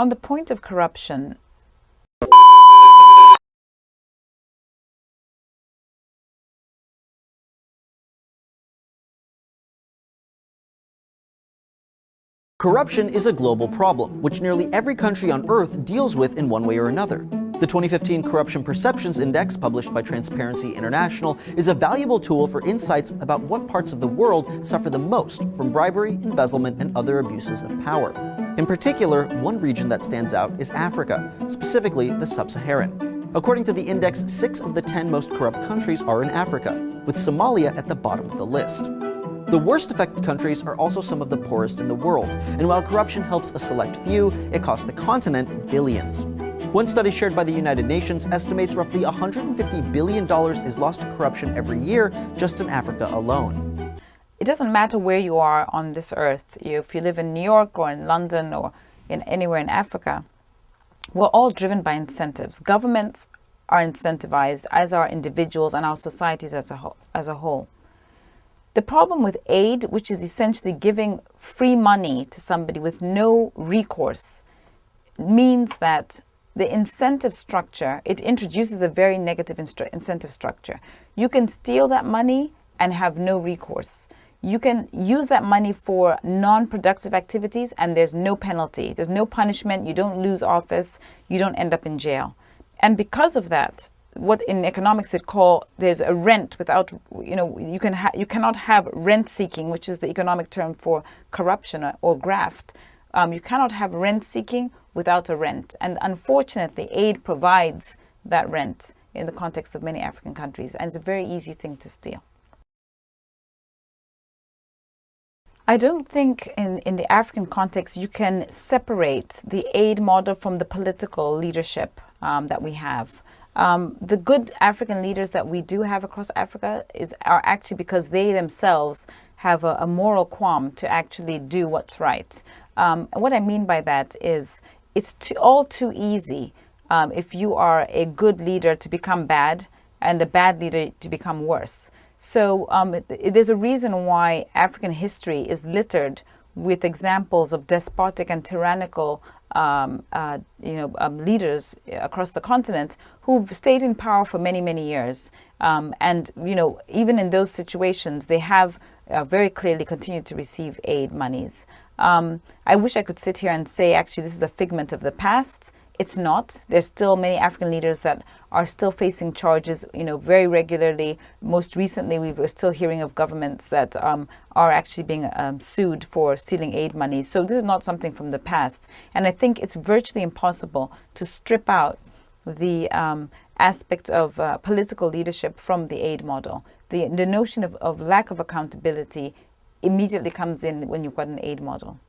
On the point of corruption, corruption is a global problem, which nearly every country on Earth deals with in one way or another. The 2015 Corruption Perceptions Index, published by Transparency International, is a valuable tool for insights about what parts of the world suffer the most from bribery, embezzlement, and other abuses of power. In particular, one region that stands out is Africa, specifically the Sub-Saharan. According to the index, 6 of the 10 most corrupt countries are in Africa, with Somalia at the bottom of the list. The worst affected countries are also some of the poorest in the world, and while corruption helps a select few, it costs the continent billions. One study shared by the United Nations estimates roughly $150 billion is lost to corruption every year just in Africa alone. it doesn't matter where you are on this earth. If you live in New York or in London or in anywhere in Africa, we're all driven by incentives. Governments are incentivized, as are individuals and our societies as a whole. The problem with aid, which is essentially giving free money to somebody with no recourse, means that the incentive structure, it introduces a very negative incentive structure. You can steal that money and have no recourse. You can use that money for non-productive activities and there's no penalty. There's no punishment. You don't lose office. You don't end up in jail. And because of that, what in economics there's a rent without, you cannot have rent seeking, which is the economic term for corruption or graft. You cannot have rent seeking without a rent. And unfortunately, aid provides that rent in the context of many African countries. And it's a very easy thing to steal. I don't think in the African context you can separate the aid model from the political leadership that we have. The good African leaders that we do have across Africa are actually because they themselves have a moral qualm to actually do what's right. What I mean by that is it's all too easy if you are a good leader to become bad and a bad leader to become worse. So there's a reason why African history is littered with examples of despotic and tyrannical leaders across the continent who've stayed in power for many, many years. And even in those situations, they have very clearly continued to receive aid monies. I wish I could sit here and say, actually, this is a figment of the past. It's not. There's still many African leaders that are still facing charges, very regularly. Most recently, we were still hearing of governments that are actually being sued for stealing aid money. So this is not something from the past. And I think it's virtually impossible to strip out the aspect of political leadership from the aid model. The notion of lack of accountability immediately comes in when you've got an aid model.